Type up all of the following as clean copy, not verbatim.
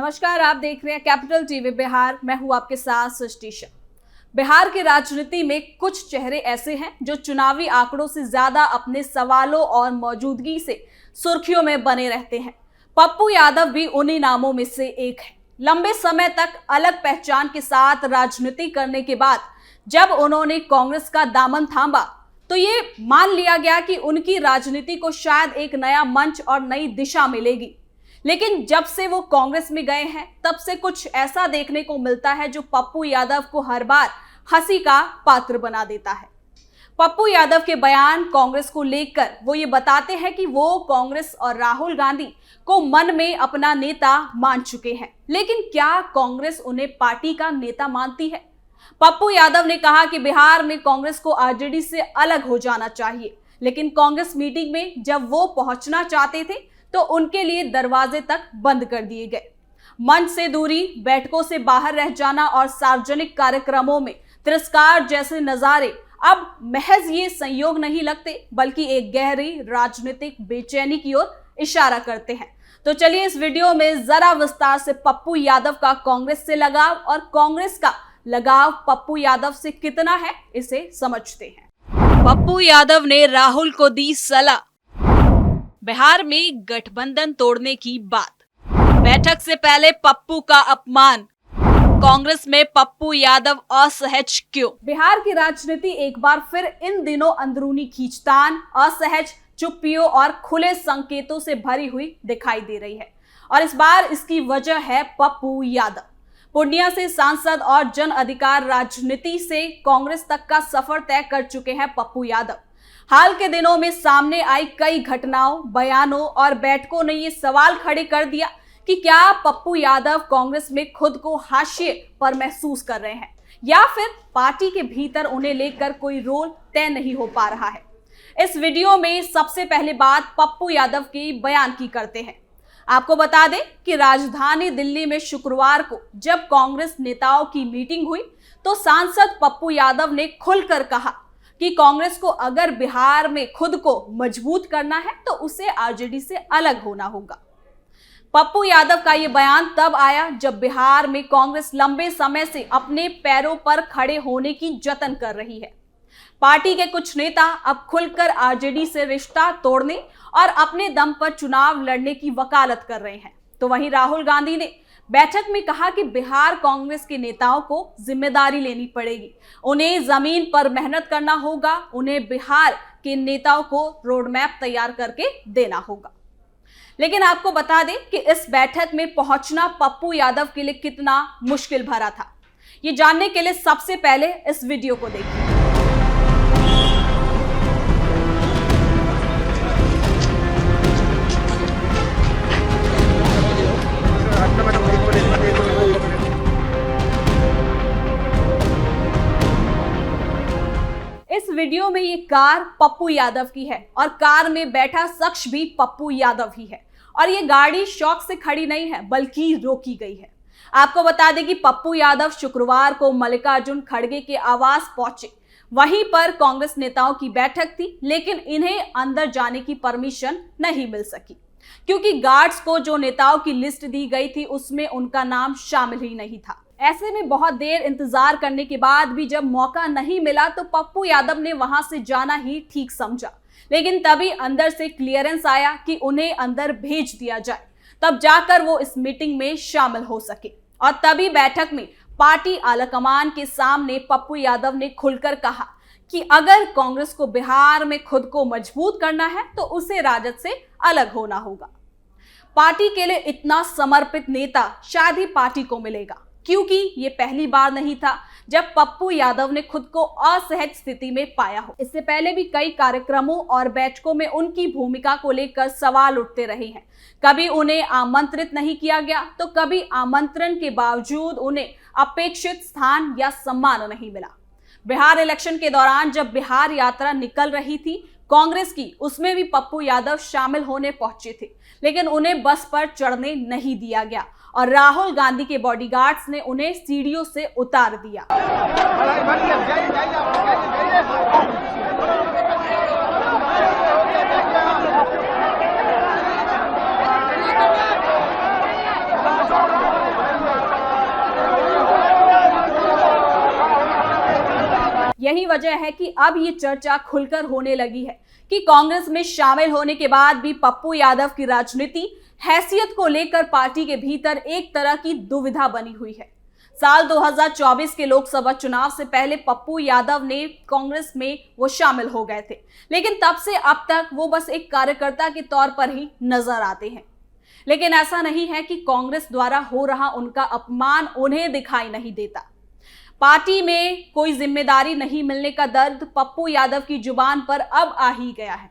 नमस्कार, आप देख रहे हैं कैपिटल टीवी बिहार। मैं हूं आपके साथ सृष्टि शाह। बिहार की राजनीति में कुछ चेहरे ऐसे हैं जो चुनावी आंकड़ों से ज्यादा अपने सवालों और मौजूदगी से सुर्खियों में बने रहते हैं। पप्पू यादव भी उन्हीं नामों में से एक है। लंबे समय तक अलग पहचान के साथ राजनीति करने के बाद जब उन्होंने कांग्रेस का दामन थामा तो ये मान लिया गया कि उनकी राजनीति को शायद एक नया मंच और नई दिशा मिलेगी। लेकिन जब से वो कांग्रेस में गए हैं तब से कुछ ऐसा देखने को मिलता है जो पप्पू यादव को हर बार हंसी का पात्र बना देता है। पप्पू यादव के बयान कांग्रेस को लेकर वो ये बताते हैं कि वो कांग्रेस और राहुल गांधी को मन में अपना नेता मान चुके हैं, लेकिन क्या कांग्रेस उन्हें पार्टी का नेता मानती है? पप्पू यादव ने कहा कि बिहार में कांग्रेस को आरजेडी से अलग हो जाना चाहिए, लेकिन कांग्रेस मीटिंग में जब वो पहुंचना चाहते थे तो उनके लिए दरवाजे तक बंद कर दिए गए। मंच से दूरी, बैठकों से बाहर रह जाना और सार्वजनिक कार्यक्रमों में तिरस्कार जैसे नजारे अब महज ये संयोग नहीं लगते, बल्कि एक गहरी राजनीतिक बेचैनी की ओर इशारा करते हैं। तो चलिए इस वीडियो में जरा विस्तार से पप्पू यादव का कांग्रेस से लगाव और कांग्रेस का लगाव पप्पू यादव से कितना है, इसे समझते हैं। पप्पू यादव ने राहुल को दी सलाह, बिहार में गठबंधन तोड़ने की बात। बैठक से पहले पप्पू का अपमान, कांग्रेस में पप्पू यादव असहज क्यों? बिहार की राजनीति एक बार फिर इन दिनों अंदरूनी खींचतान, असहज चुप्पियों और खुले संकेतों से भरी हुई दिखाई दे रही है, और इस बार इसकी वजह है पप्पू यादव। पूर्णिया से सांसद और जन अधिकार राजनीति से कांग्रेस तक का सफर तय कर चुके हैं पप्पू यादव। हाल के दिनों में सामने आई कई घटनाओं, बयानों और बैठकों ने ये सवाल खड़े कर दिया कि क्या पप्पू यादव कांग्रेस में खुद को हाशिए पर महसूस कर रहे हैं या फिर पार्टी के भीतर उन्हें लेकर कोई रोल तय नहीं हो पा रहा है। इस वीडियो में सबसे पहले बात पप्पू यादव के बयान की करते हैं। आपको बता दें कि राजधानी दिल्ली में शुक्रवार को जब कांग्रेस नेताओं की मीटिंग हुई तो सांसद पप्पू यादव ने खुलकर कहा कि कांग्रेस को अगर बिहार में खुद को मजबूत करना है तो उसे आरजेडी से अलग होना होगा। पप्पू यादव का यह बयान तब आया जब बिहार में कांग्रेस लंबे समय से अपने पैरों पर खड़े होने की जतन कर रही है। पार्टी के कुछ नेता अब खुलकर आरजेडी से रिश्ता तोड़ने और अपने दम पर चुनाव लड़ने की वकालत कर रहे हैं। तो वहीं राहुल गांधी ने बैठक में कहा कि बिहार कांग्रेस के नेताओं को जिम्मेदारी लेनी पड़ेगी, उन्हें जमीन पर मेहनत करना होगा, उन्हें बिहार के नेताओं को रोड मैप तैयार करके देना होगा। लेकिन आपको बता दें कि इस बैठक में पहुंचना पप्पू यादव के लिए कितना मुश्किल भरा था, ये जानने के लिए सबसे पहले इस वीडियो को देखिए। इस वीडियो में ये कार पप्पू यादव की है और कार में बैठा शख्स भी पप्पू यादव ही है, और ये गाड़ी शौक से खड़ी नहीं है बल्कि रोकी गई है। आपको बता दें कि पप्पू यादव शुक्रवार को मल्लिकार्जुन खड़गे के आवास पहुंचे। वहीं पर कांग्रेस नेताओं की बैठक थी, लेकिन इन्हें अंदर जाने की परमिशन नहीं मिल सकी क्योंकि गार्ड्स को जो नेताओं की लिस्ट दी गई थी उसमें उनका नाम शामिल ही नहीं था। ऐसे में बहुत देर इंतजार करने के बाद भी जब मौका नहीं मिला तो पप्पू यादव ने वहां से जाना ही ठीक समझा, लेकिन तभी अंदर से क्लियरेंस आया कि उन्हें अंदर भेज दिया जाए, तब जाकर वो इस मीटिंग में शामिल हो सके। और तभी बैठक में पार्टी आलाकमान के सामने पप्पू यादव ने खुलकर कहा कि अगर कांग्रेस को बिहार में खुद को मजबूत करना है तो उसे राजद से अलग होना होगा। पार्टी के लिए इतना समर्पित नेता शायद ही पार्टी को मिलेगा, क्योंकि ये पहली बार नहीं था जब पप्पू यादव ने खुद को असहज स्थिति में पाया हो। इससे पहले भी कई कार्यक्रमों और बैठकों में उनकी भूमिका को लेकर सवाल उठते रहे हैं। कभी उन्हें आमंत्रित नहीं किया गया तो कभी आमंत्रण के बावजूद उन्हें अपेक्षित स्थान या सम्मान नहीं मिला। बिहार इलेक्शन के दौरान जब बिहार यात्रा निकल रही थी कांग्रेस की, उसमें भी पप्पू यादव शामिल होने पहुंचे थे, लेकिन उन्हें बस पर चढ़ने नहीं दिया गया और राहुल गांधी के बॉडीगार्ड्स ने उन्हें सीढ़ियों से उतार दिया। यही वजह है कि अब ये चर्चा खुलकर होने लगी है कि कांग्रेस में शामिल होने के बाद भी पप्पू यादव की राजनीति हैसियत को लेकर पार्टी के भीतर एक तरह की दुविधा बनी हुई है। साल 2024 के लोकसभा चुनाव से पहले पप्पू यादव ने कांग्रेस में वो शामिल हो गए थे, लेकिन तब से अब तक वो बस एक कार्यकर्ता के तौर पर ही नजर आते हैं। लेकिन ऐसा नहीं है कि कांग्रेस द्वारा हो रहा उनका अपमान उन्हें दिखाई नहीं देता। पार्टी में कोई जिम्मेदारी नहीं मिलने का दर्द पप्पू यादव की जुबान पर अब आ ही गया है।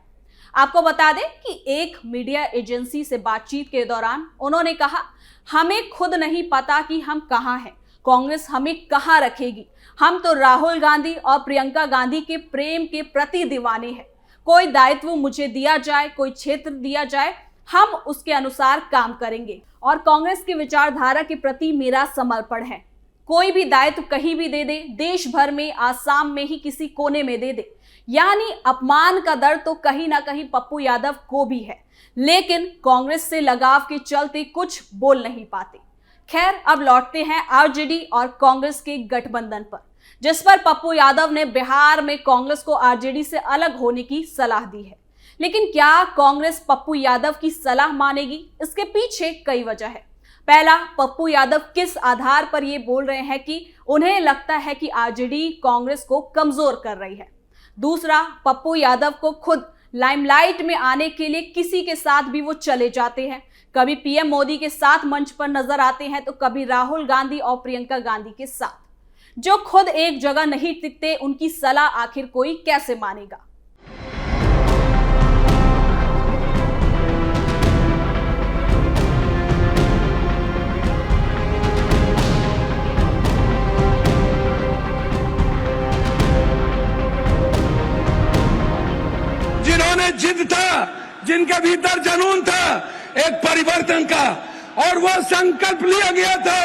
आपको बता दें कि एक मीडिया एजेंसी से बातचीत के दौरान उन्होंने कहा, हमें खुद नहीं पता कि हम कहां हैं, कांग्रेस हमें कहां रखेगी। हम तो राहुल गांधी और प्रियंका गांधी के प्रेम के प्रति दीवाने हैं। कोई दायित्व मुझे दिया जाए, कोई क्षेत्र दिया जाए, हम उसके अनुसार काम करेंगे और कांग्रेस की विचारधारा के प्रति मेरा समर्पण है। कोई भी दायित्व कहीं भी दे दे, देश भर में, आसाम में ही किसी कोने में दे दे। यानी अपमान का डर तो कहीं ना कहीं पप्पू यादव को भी है, लेकिन कांग्रेस से लगाव के चलते कुछ बोल नहीं पाते। खैर, अब लौटते हैं आरजेडी और कांग्रेस के गठबंधन पर, जिस पर पप्पू यादव ने बिहार में कांग्रेस को आरजेडी से अलग होने की सलाह दी है। लेकिन क्या कांग्रेस पप्पू यादव की सलाह मानेगी? इसके पीछे कई वजह है। पहला, पप्पू यादव किस आधार पर ये बोल रहे हैं कि उन्हें लगता है कि आरजेडी कांग्रेस को कमजोर कर रही है। दूसरा, पप्पू यादव को खुद लाइमलाइट में आने के लिए किसी के साथ भी वो चले जाते हैं। कभी पीएम मोदी के साथ मंच पर नजर आते हैं तो कभी राहुल गांधी और प्रियंका गांधी के साथ। जो खुद एक जगह नहीं टिकते, उनकी सलाह आखिर कोई कैसे मानेगा? जिन्होंने जिद था, जिनके भीतर जुनून था एक परिवर्तन का, और वो संकल्प लिया गया था,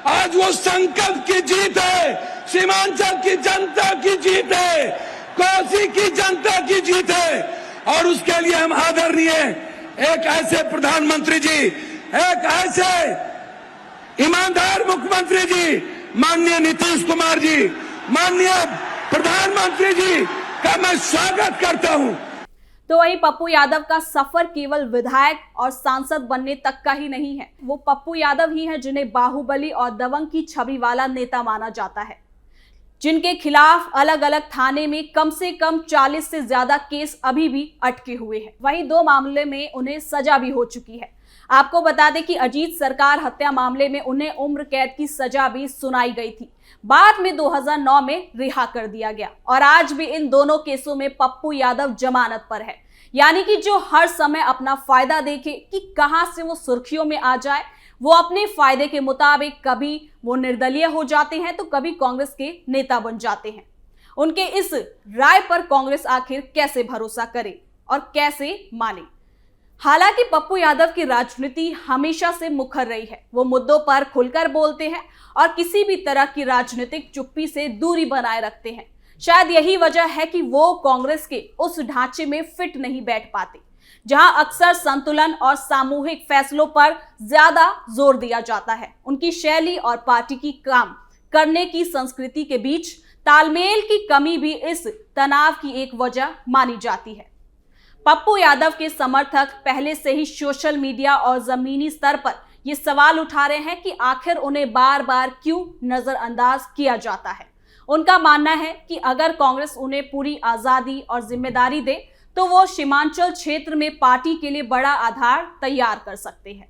आज वो संकल्प की जीत है, सीमांचल की जनता की जीत है, कोसी की जनता की जीत है। और उसके लिए हम आदरणीय एक ऐसे प्रधानमंत्री जी, एक ऐसे ईमानदार मुख्यमंत्री जी, माननीय नीतीश कुमार जी, माननीय प्रधानमंत्री जी का मैं स्वागत करता हूं। तो वहीं पप्पू यादव का सफर केवल विधायक और सांसद बनने तक का ही नहीं है। वो पप्पू यादव ही हैं जिन्हें बाहुबली और दबंग की छवि वाला नेता माना जाता है, जिनके खिलाफ अलग अलग थाने में कम से कम 40 से ज्यादा केस अभी भी अटके हुए हैं। वहीं 2 मामले में उन्हें सजा भी हो चुकी है। आपको बता दें कि अजीत सरकार हत्या मामले में उन्हें उम्र कैद की सजा भी सुनाई गई थी। बाद में 2009 में रिहा कर दिया गया और आज भी इन दोनों केसों में पप्पू यादव जमानत पर है। यानी कि जो हर समय अपना फायदा देखे कि कहां से वो सुर्खियों में आ जाए, वो अपने फायदे के मुताबिक कभी वो निर्दलीय हो जाते हैं तो कभी कांग्रेस के नेता बन जाते हैं। उनके इस राय पर कांग्रेस आखिर कैसे भरोसा करे और कैसे माने? हालांकि पप्पू यादव की राजनीति हमेशा से मुखर रही है। वो मुद्दों पर खुलकर बोलते हैं और किसी भी तरह की राजनीतिक चुप्पी से दूरी बनाए रखते हैं। शायद यही वजह है कि वो कांग्रेस के उस ढांचे में फिट नहीं बैठ पाते, जहां अक्सर संतुलन और सामूहिक फैसलों पर ज्यादा जोर दिया जाता है। उनकी शैली और पार्टी की काम करने की संस्कृति के बीच तालमेल की कमी भी इस तनाव की एक वजह मानी जाती है। पप्पू यादव के समर्थक पहले से ही सोशल मीडिया और जमीनी स्तर पर ये सवाल उठा रहे हैं कि आखिर उन्हें बार बार क्यों नजरअंदाज किया जाता है। उनका मानना है कि अगर कांग्रेस उन्हें पूरी आजादी और जिम्मेदारी दे तो वो सीमांचल क्षेत्र में पार्टी के लिए बड़ा आधार तैयार कर सकते हैं,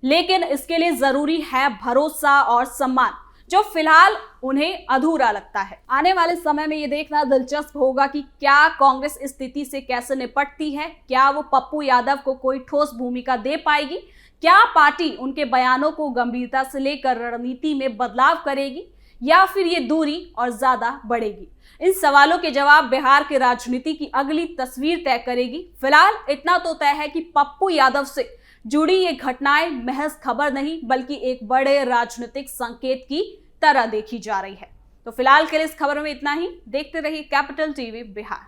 लेकिन इसके लिए जरूरी है भरोसा और सम्मान, जो फिलहाल उन्हें अधूरा लगता है। आने वाले समय में ये देखना दिलचस्प होगा कि क्या कांग्रेस इस स्थिति से कैसे निपटती है। क्या वो पप्पू यादव को कोई ठोस भूमिका दे पाएगी? क्या पार्टी उनके बयानों को गंभीरता से लेकर रणनीति में बदलाव करेगी या फिर ये दूरी और ज्यादा बढ़ेगी? इन सवालों के जवाब बिहार के राजनीति की अगली तस्वीर तय करेगी। फिलहाल इतना तो तय है कि पप्पू यादव से जुड़ी ये घटनाएं महज खबर नहीं बल्कि एक बड़े राजनीतिक संकेत की तरह देखी जा रही है। तो फिलहाल के लिए इस खबर में इतना ही। देखते रहिए कैपिटल टीवी बिहार।